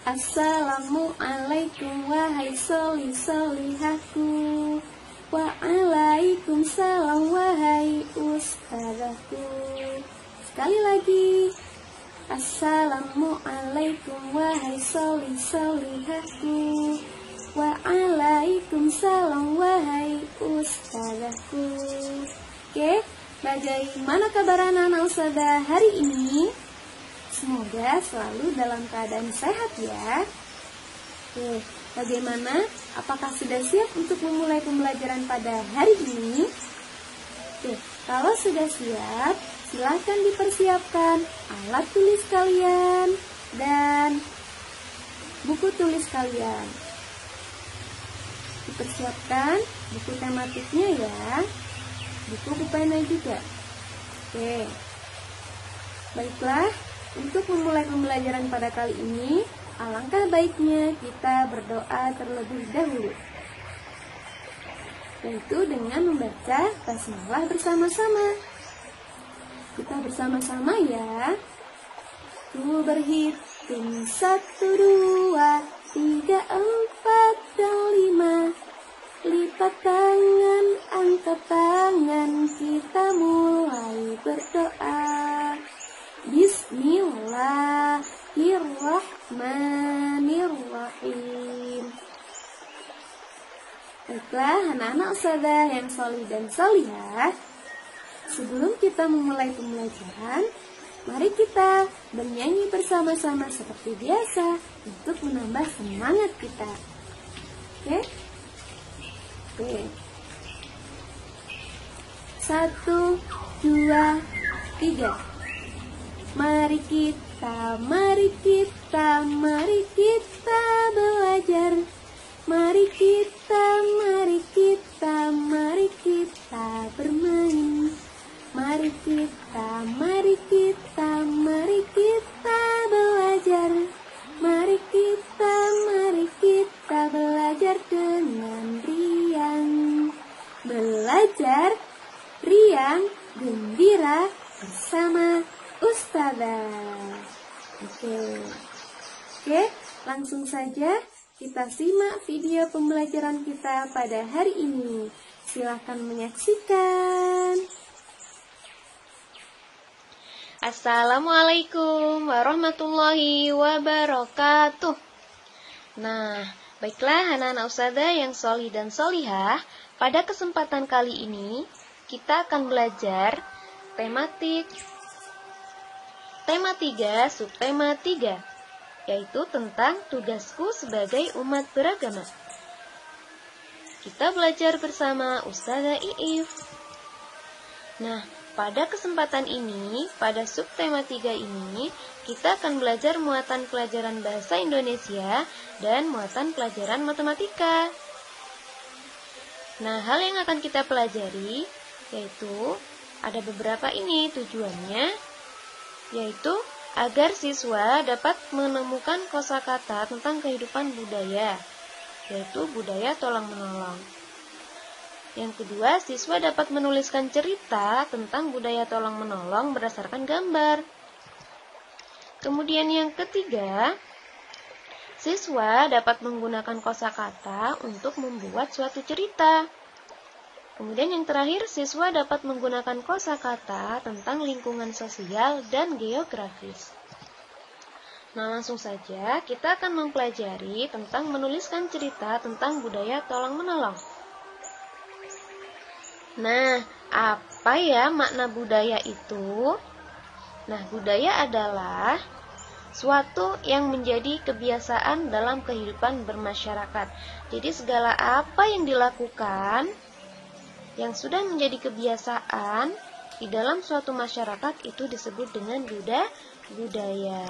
Assalamualaikum wahai solihahku. Waalaikumsalam wahai ustazahku. Sekali lagi. Assalamualaikum wahai solihahku. Waalaikumsalam wahai ustazahku. Oke, bagaimana kabar anak-anak ustazah hari ini? Semoga selalu dalam keadaan sehat ya. Oke, bagaimana? Apakah sudah siap untuk memulai pembelajaran pada hari ini? Oke, kalau sudah siap, silakan dipersiapkan alat tulis kalian dan buku tulis kalian. Dipersiapkan buku tematiknya ya, buku pena juga. Oke, baiklah. Untuk memulai pembelajaran pada kali ini, alangkah baiknya kita berdoa terlebih dahulu, yaitu dengan membaca basmalah bersama-sama. Kita bersama-sama ya. Ku berhitung 1, 2, 3, 4, dan 5. Lipat tangan, angkat tangan, kita mulai berdoa. Bismillahirrahmanirrahim. Baiklah anak-anak ustazah yang solih dan solihah, sebelum kita memulai pembelajaran, mari kita bernyanyi bersama-sama seperti biasa untuk menambah semangat kita. Oke? Oke. 1, 2, 3. Mari kita belajar. Mari kita bermain. Mari kita belajar. Mari kita belajar dengan riang. Belajar, riang, gembira bersama ustazah. Oke, langsung saja kita simak video pembelajaran kita pada hari ini. Silahkan menyaksikan. Assalamualaikum warahmatullahi wabarakatuh. Nah, baiklah anak-anak ustazah yang solih dan solihah, pada kesempatan kali ini kita akan belajar tema 3, subtema 3, yaitu tentang tugasku sebagai umat beragama. Kita belajar bersama Ustazah Iif. Nah, pada kesempatan ini, pada subtema 3 ini, kita akan belajar muatan pelajaran bahasa Indonesia dan muatan pelajaran matematika. Nah, hal yang akan kita pelajari yaitu ada beberapa ini tujuannya, yaitu agar siswa dapat menemukan kosakata tentang kehidupan budaya, yaitu budaya tolong-menolong. Yang kedua, siswa dapat menuliskan cerita tentang budaya tolong-menolong berdasarkan gambar. Kemudian yang ketiga, siswa dapat menggunakan kosakata untuk membuat suatu cerita. Kemudian yang terakhir, siswa dapat menggunakan kosakata tentang lingkungan sosial dan geografis. Nah, langsung saja kita akan mempelajari tentang menuliskan cerita tentang budaya tolong-menolong. Nah, apa ya makna budaya itu? Nah, budaya adalah suatu yang menjadi kebiasaan dalam kehidupan bermasyarakat. Jadi segala apa yang dilakukan yang sudah menjadi kebiasaan di dalam suatu masyarakat itu disebut dengan budaya.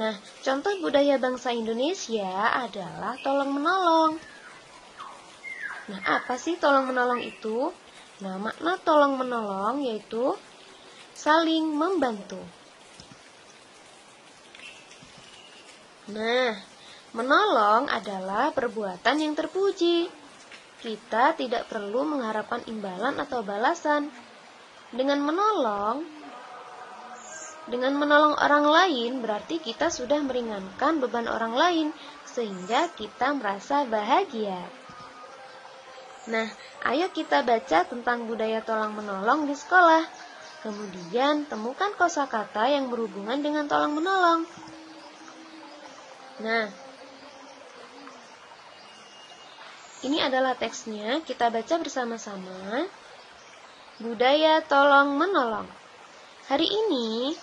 Nah, contoh budaya bangsa Indonesia adalah tolong-menolong. Nah, apa sih tolong-menolong itu? Nah, makna tolong-menolong yaitu saling membantu. Nah, menolong adalah perbuatan yang terpuji. Kita tidak perlu mengharapkan imbalan atau balasan. Dengan menolong, Dengan menolong orang lain berarti kita sudah meringankan beban orang lain sehingga kita merasa bahagia. Nah, ayo kita baca tentang budaya tolong-menolong di sekolah. Kemudian temukan kosakata yang berhubungan dengan tolong-menolong. Nah, ini adalah teksnya, kita baca bersama-sama. Budaya tolong-menolong. Hari ini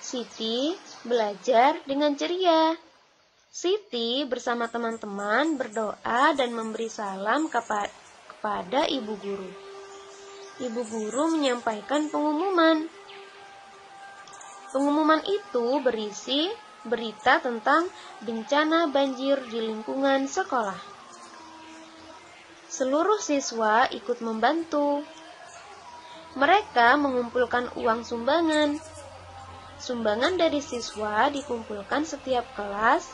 Siti belajar dengan ceria. Siti bersama teman-teman berdoa dan memberi salam kepada ibu guru. Ibu guru menyampaikan pengumuman. Pengumuman itu berisi berita tentang bencana banjir di lingkungan sekolah. Seluruh siswa ikut membantu. Mereka mengumpulkan uang sumbangan. Sumbangan dari siswa dikumpulkan setiap kelas,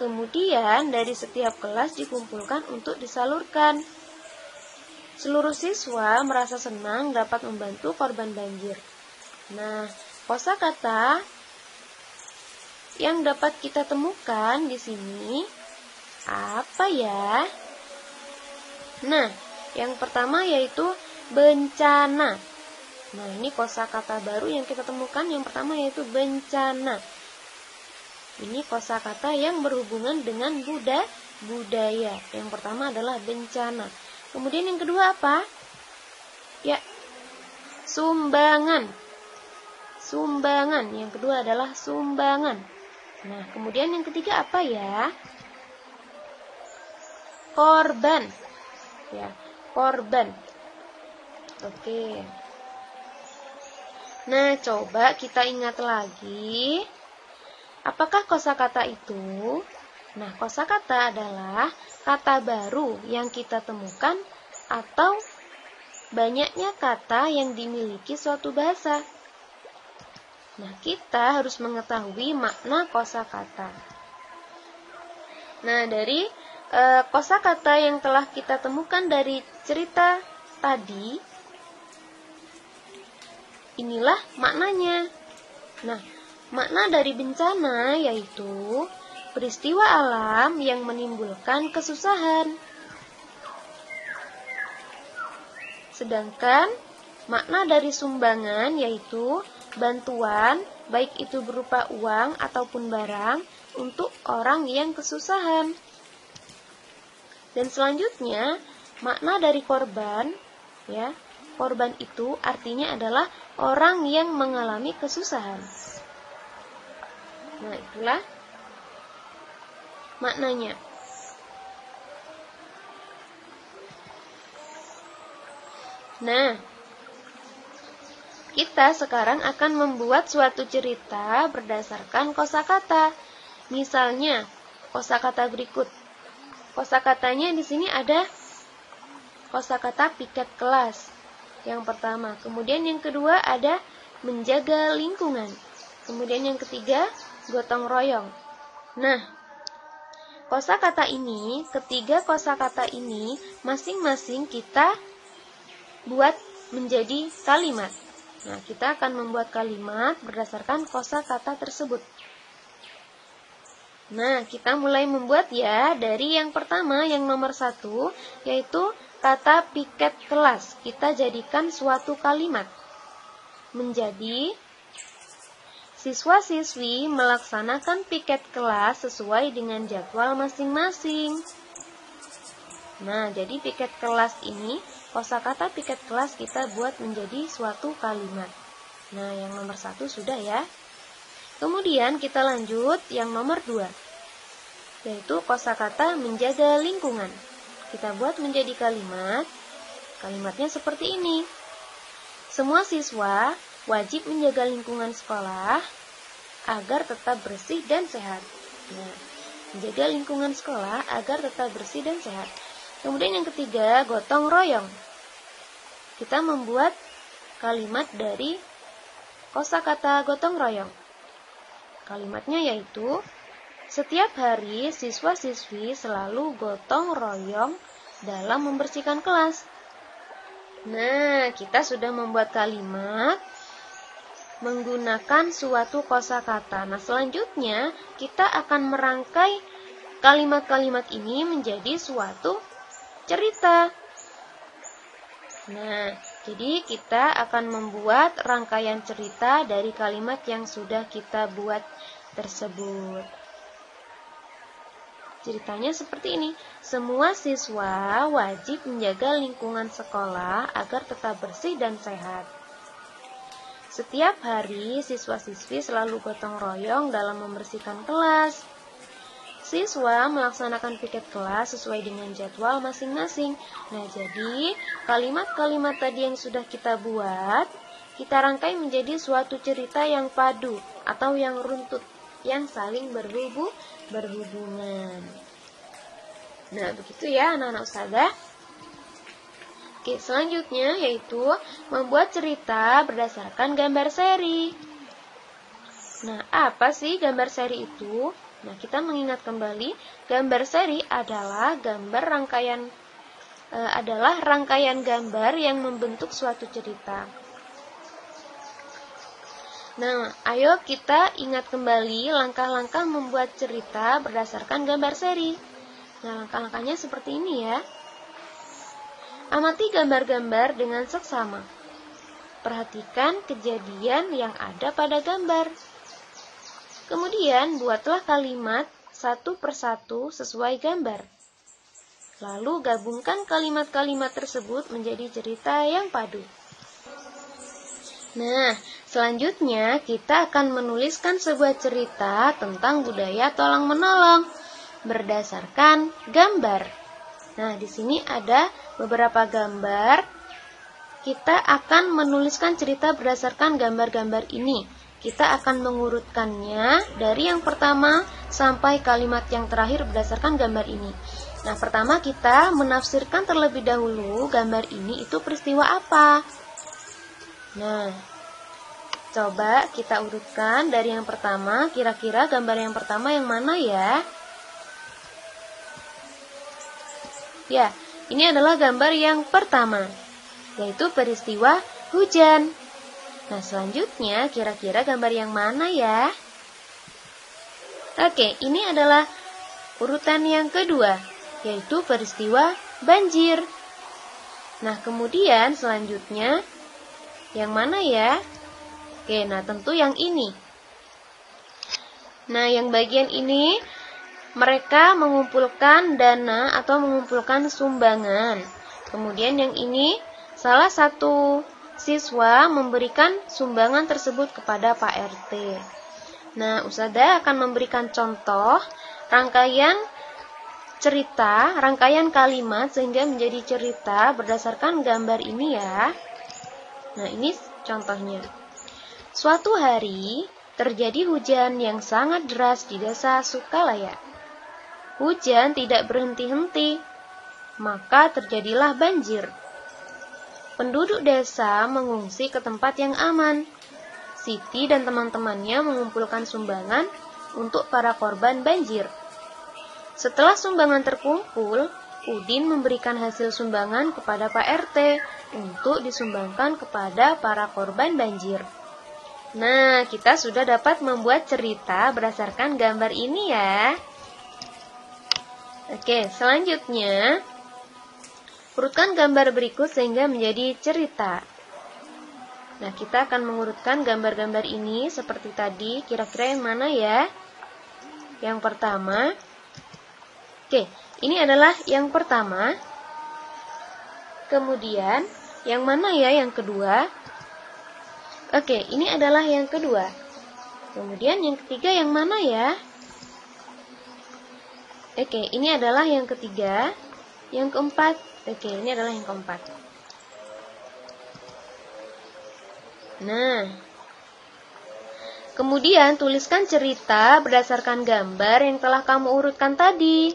kemudian dari setiap kelas dikumpulkan untuk disalurkan. Seluruh siswa merasa senang dapat membantu korban banjir. Nah, kosakata yang dapat kita temukan di sini apa ya? Nah, yang pertama yaitu bencana. Nah, ini kosakata baru yang kita temukan. Yang pertama yaitu bencana. Ini kosakata yang berhubungan dengan budaya. Yang pertama adalah bencana. Kemudian yang kedua apa? Ya, sumbangan. Sumbangan. Yang kedua adalah sumbangan. Nah, kemudian yang ketiga apa ya? Korban. Ya, korban. Oke. Nah, coba kita ingat lagi. Apakah kosakata itu? Nah, kosakata adalah kata baru yang kita temukan atau banyaknya kata yang dimiliki suatu bahasa. Nah, kita harus mengetahui makna kosakata. Nah, dari kosakata yang telah kita temukan dari cerita tadi, inilah maknanya. Nah, makna dari bencana yaitu peristiwa alam yang menimbulkan kesusahan. Sedangkan makna dari sumbangan yaitu bantuan, baik itu berupa uang ataupun barang untuk orang yang kesusahan. Dan selanjutnya, makna dari korban, ya, korban itu artinya adalah orang yang mengalami kesusahan. Nah, itulah maknanya. Nah, kita sekarang akan membuat suatu cerita berdasarkan kosakata. Misalnya, kosakata berikut. Kosakatanya di sini ada kosakata piket kelas. Yang pertama, kemudian yang kedua ada menjaga lingkungan. Kemudian yang ketiga, gotong royong. Nah, kosakata ini, ketiga kosakata ini masing-masing kita buat menjadi kalimat. Nah, kita akan membuat kalimat berdasarkan kosakata tersebut. Nah, kita mulai membuat ya dari yang pertama, yang nomor 1, yaitu kata piket kelas. Kita jadikan suatu kalimat menjadi siswa-siswi melaksanakan piket kelas sesuai dengan jadwal masing-masing. Nah, jadi piket kelas ini, kosakata piket kelas kita buat menjadi suatu kalimat. Nah, yang nomor 1 sudah ya. Kemudian kita lanjut yang nomor 2, yaitu kosakata menjaga lingkungan. Kita buat menjadi kalimat. Kalimatnya seperti ini. Semua siswa wajib menjaga lingkungan sekolah agar tetap bersih dan sehat. Nah, menjaga lingkungan sekolah agar tetap bersih dan sehat. Kemudian yang ketiga, gotong royong. Kita membuat kalimat dari kosakata gotong royong. Kalimatnya yaitu, setiap hari siswa-siswi selalu gotong royong dalam membersihkan kelas. Nah, kita sudah membuat kalimat menggunakan suatu kosakata. Nah, selanjutnya kita akan merangkai kalimat-kalimat ini menjadi suatu cerita. Nah, jadi kita akan membuat rangkaian cerita dari kalimat yang sudah kita buat tersebut. Ceritanya seperti ini. Semua siswa wajib menjaga lingkungan sekolah agar tetap bersih dan sehat. Setiap hari, siswa-siswi selalu gotong royong dalam membersihkan kelas. Siswa melaksanakan piket kelas sesuai dengan jadwal masing-masing. Nah, jadi kalimat-kalimat tadi yang sudah kita buat, kita rangkai menjadi suatu cerita yang padu atau yang runtut, yang saling berhubungan. Nah, begitu ya anak-anak ustazah. Oke, selanjutnya yaitu membuat cerita berdasarkan gambar seri. Nah, apa sih gambar seri itu? Nah, kita mengingat kembali, gambar seri adalah rangkaian gambar yang membentuk suatu cerita. Nah, ayo kita ingat kembali langkah-langkah membuat cerita berdasarkan gambar seri. Nah, langkah-langkahnya seperti ini ya. Amati gambar-gambar dengan seksama. Perhatikan kejadian yang ada pada gambar. Kemudian, buatlah kalimat satu persatu sesuai gambar. Lalu, gabungkan kalimat-kalimat tersebut menjadi cerita yang padu. Nah, selanjutnya kita akan menuliskan sebuah cerita tentang budaya tolong-menolong berdasarkan gambar. Nah, di sini ada beberapa gambar. Kita akan menuliskan cerita berdasarkan gambar-gambar ini. Kita akan mengurutkannya dari yang pertama sampai kalimat yang terakhir berdasarkan gambar ini. Nah, pertama kita menafsirkan terlebih dahulu gambar ini itu peristiwa apa. Nah, coba kita urutkan dari yang pertama. Kira-kira gambar yang pertama yang mana ya? Ya, ini adalah gambar yang pertama, yaitu peristiwa hujan. Nah, selanjutnya kira-kira gambar yang mana ya? Oke, ini adalah urutan yang kedua, yaitu peristiwa banjir. Nah, kemudian selanjutnya yang mana ya? Oke, nah tentu yang ini. Nah, yang bagian ini mereka mengumpulkan dana atau mengumpulkan sumbangan. Kemudian yang ini salah satu siswa memberikan sumbangan tersebut kepada Pak RT. Nah, ustazah akan memberikan contoh rangkaian cerita, rangkaian kalimat sehingga menjadi cerita berdasarkan gambar ini ya. Nah, ini contohnya. Suatu hari terjadi hujan yang sangat deras di desa Sukalaya. Hujan tidak berhenti-henti, maka terjadilah banjir. Penduduk desa mengungsi ke tempat yang aman. Siti dan teman-temannya mengumpulkan sumbangan untuk para korban banjir. Setelah sumbangan terkumpul, Udin memberikan hasil sumbangan kepada Pak RT untuk disumbangkan kepada para korban banjir. Nah, kita sudah dapat membuat cerita berdasarkan gambar ini ya. Oke, selanjutnya urutkan gambar berikut sehingga menjadi cerita. Nah, kita akan mengurutkan gambar-gambar ini seperti tadi. Kira-kira yang mana ya? Yang pertama. Oke, ini adalah yang pertama. Kemudian, yang mana ya yang kedua? Oke, ini adalah yang kedua. Kemudian yang ketiga yang mana ya? Oke, ini adalah yang ketiga. Yang keempat. Oke, ini adalah yang keempat. Nah, kemudian tuliskan cerita berdasarkan gambar yang telah kamu urutkan tadi.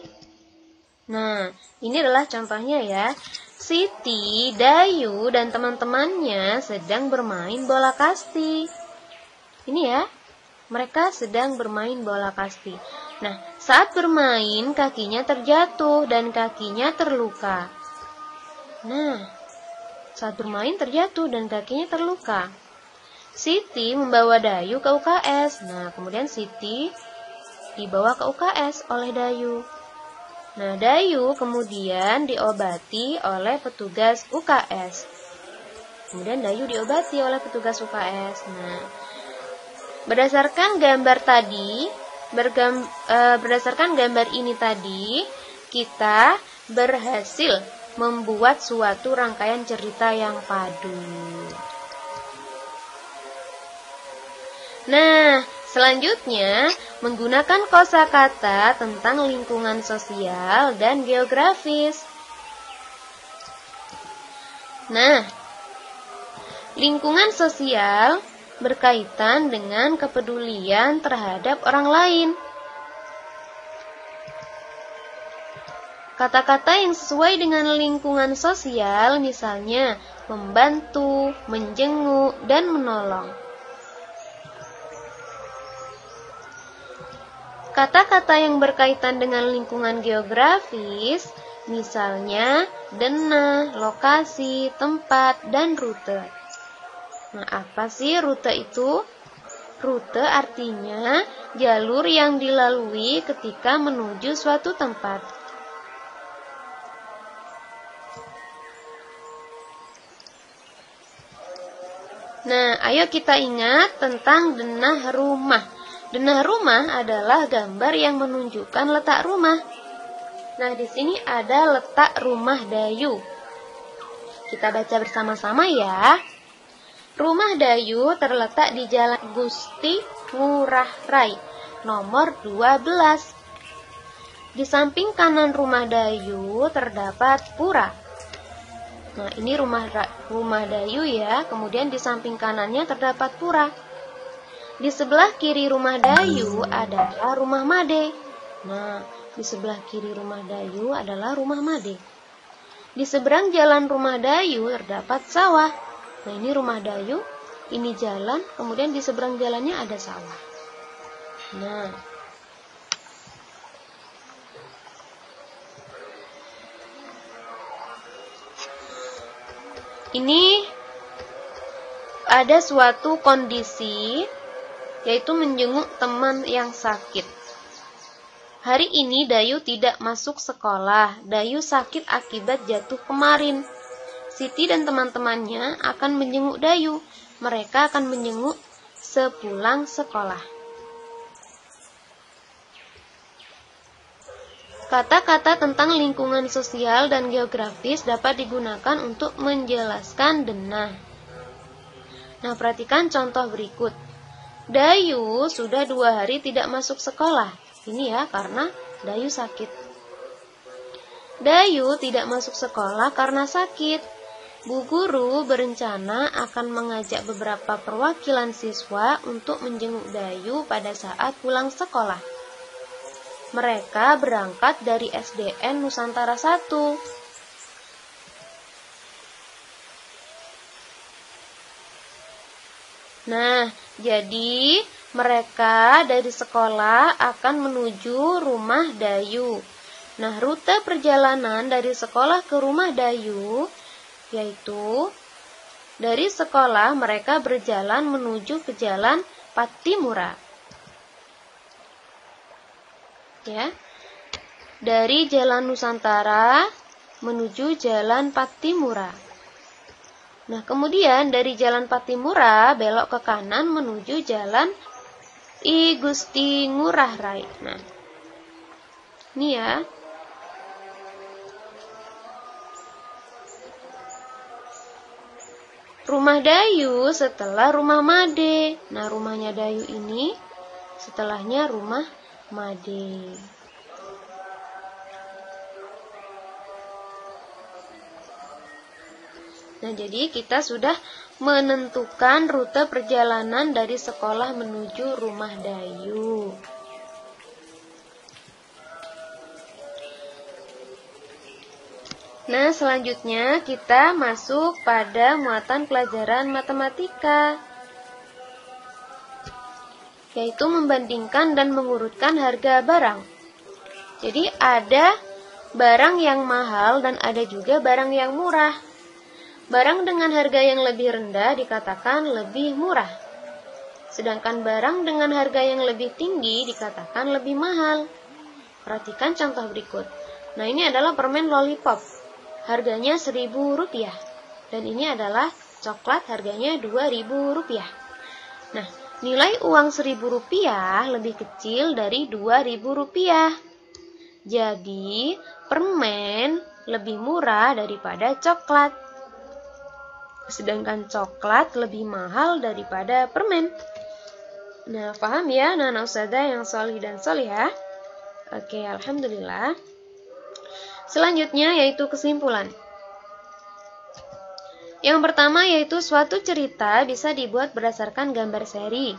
Nah, ini adalah contohnya ya. Siti, Dayu, dan teman-temannya sedang bermain bola kasti. Ini ya, mereka sedang bermain bola kasti. Nah, saat bermain kakinya terjatuh dan kakinya terluka. Nah, saat bermain terjatuh dan kakinya terluka. Siti membawa Dayu ke UKS. Nah, kemudian Siti dibawa ke UKS oleh Dayu. Nah, Dayu kemudian diobati oleh petugas UKS. Kemudian Dayu diobati oleh petugas UKS. Nah, berdasarkan gambar tadi, berdasarkan gambar ini tadi, kita berhasil membuat suatu rangkaian cerita yang padu. Nah, selanjutnya menggunakan kosakata tentang lingkungan sosial dan geografis. Nah, lingkungan sosial berkaitan dengan kepedulian terhadap orang lain. Kata-kata yang sesuai dengan lingkungan sosial misalnya membantu, menjenguk, dan menolong. Kata-kata yang berkaitan dengan lingkungan geografis, misalnya denah, lokasi, tempat, dan rute. Nah, apa sih rute itu? Rute artinya jalur yang dilalui ketika menuju suatu tempat. Nah, ayo kita ingat tentang denah rumah. Denah rumah adalah gambar yang menunjukkan letak rumah. Nah, di sini ada letak rumah Dayu. Kita baca bersama-sama ya. Rumah Dayu terletak di Jalan Gusti Ngurah Rai, nomor 12. Di samping kanan rumah Dayu terdapat pura. Nah, ini rumah Dayu ya. Kemudian di samping kanannya terdapat pura. Di sebelah kiri rumah Dayu adalah rumah Made. Nah, di sebelah kiri rumah Dayu adalah rumah Made. Di seberang jalan rumah Dayu terdapat sawah. Nah, ini rumah Dayu, ini jalan, kemudian di seberang jalannya ada sawah. Nah, ini ada suatu kondisi, yaitu menjenguk teman yang sakit. Hari ini Dayu tidak masuk sekolah. Dayu sakit akibat jatuh kemarin. Siti dan teman-temannya akan menjenguk Dayu. Mereka akan menjenguk sepulang sekolah. Kata-kata tentang lingkungan sosial dan geografis dapat digunakan untuk menjelaskan denah. Nah, perhatikan contoh berikut. Dayu sudah 2 hari tidak masuk sekolah. Ini ya, karena Dayu sakit. Dayu tidak masuk sekolah karena sakit. Bu guru berencana akan mengajak beberapa perwakilan siswa untuk menjenguk Dayu pada saat pulang sekolah. Mereka berangkat dari SDN Nusantara 1. Nah, jadi mereka dari sekolah akan menuju rumah Dayu. Nah, rute perjalanan dari sekolah ke rumah Dayu yaitu dari sekolah mereka berjalan menuju ke Jalan Patimura. Ya. Dari Jalan Nusantara menuju Jalan Patimura. Nah, kemudian dari Jalan Patimura belok ke kanan menuju Jalan I Gusti Ngurah Rai. Nah, ini ya. Rumah Dayu setelah rumah Made. Nah, rumahnya Dayu ini setelahnya rumah Made. Nah, jadi kita sudah menentukan rute perjalanan dari sekolah menuju rumah Dayu. Nah, selanjutnya kita masuk pada muatan pelajaran matematika, yaitu membandingkan dan mengurutkan harga barang. Jadi ada barang yang mahal dan ada juga barang yang murah. Barang dengan harga yang lebih rendah dikatakan lebih murah. Sedangkan barang dengan harga yang lebih tinggi dikatakan lebih mahal. Perhatikan contoh berikut. Nah, ini adalah permen lollipop. Harganya Rp1.000. Dan ini adalah coklat, harganya Rp2.000. Nah, nilai uang Rp1.000 lebih kecil dari Rp2.000. Jadi, permen lebih murah daripada coklat. Sedangkan coklat lebih mahal daripada permen. Nah, paham ya anak-anak ustazah yang sholih dan sholihah? Oke, alhamdulillah. Selanjutnya yaitu kesimpulan. Yang pertama yaitu suatu cerita bisa dibuat berdasarkan gambar seri.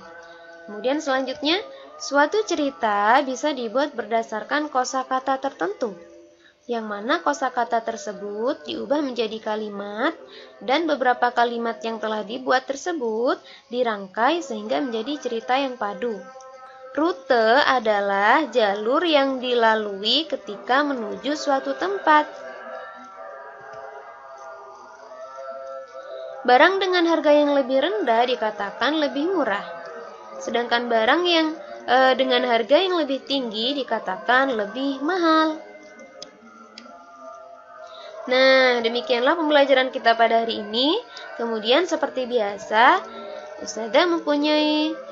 Kemudian selanjutnya, suatu cerita bisa dibuat berdasarkan kosakata tertentu, yang mana kosakata tersebut diubah menjadi kalimat dan beberapa kalimat yang telah dibuat tersebut dirangkai sehingga menjadi cerita yang padu. Rute adalah jalur yang dilalui ketika menuju suatu tempat. Barang dengan harga yang lebih rendah dikatakan lebih murah. Sedangkan barang yang dengan harga yang lebih tinggi dikatakan lebih mahal. Nah, demikianlah pembelajaran kita pada hari ini. Kemudian seperti biasa, Ustazah mempunyai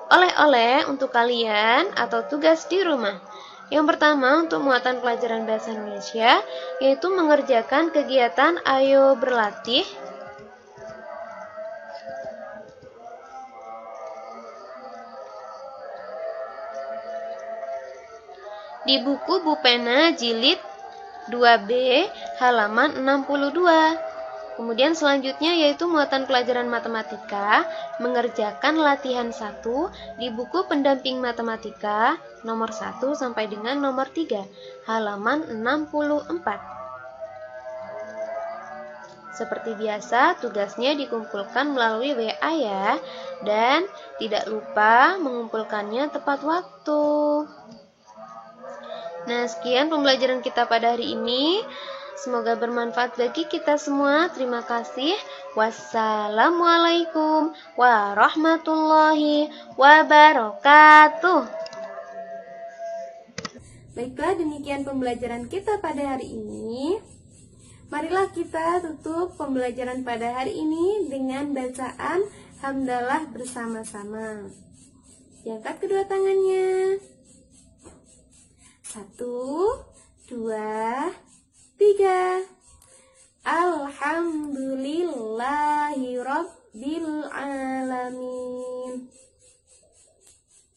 oleh-oleh untuk kalian atau tugas di rumah. Yang pertama untuk muatan pelajaran bahasa Indonesia, yaitu mengerjakan kegiatan Ayo Berlatih. Di buku Bu Pena jilid 2B halaman 62. Kemudian selanjutnya yaitu muatan pelajaran matematika, mengerjakan latihan 1 di buku pendamping matematika nomor 1 sampai dengan nomor 3, halaman 64. Seperti biasa, tugasnya dikumpulkan melalui WA ya, dan tidak lupa mengumpulkannya tepat waktu. Nah, sekian pembelajaran kita pada hari ini. Semoga bermanfaat bagi kita semua. Terima kasih. Wassalamualaikum warahmatullahi wabarakatuh. Baiklah, demikian pembelajaran kita pada hari ini. Marilah kita tutup pembelajaran pada hari ini dengan bacaan hamdalah bersama-sama. Diangkat kedua tangannya. 1, 2, 3. Alhamdulillahi Rabbil Alamin.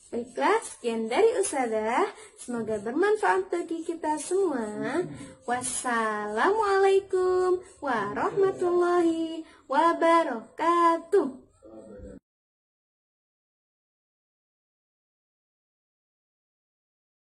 Baiklah, sekian dari Ustazah. Semoga bermanfaat bagi kita semua. Wassalamualaikum warahmatullahi wabarakatuh.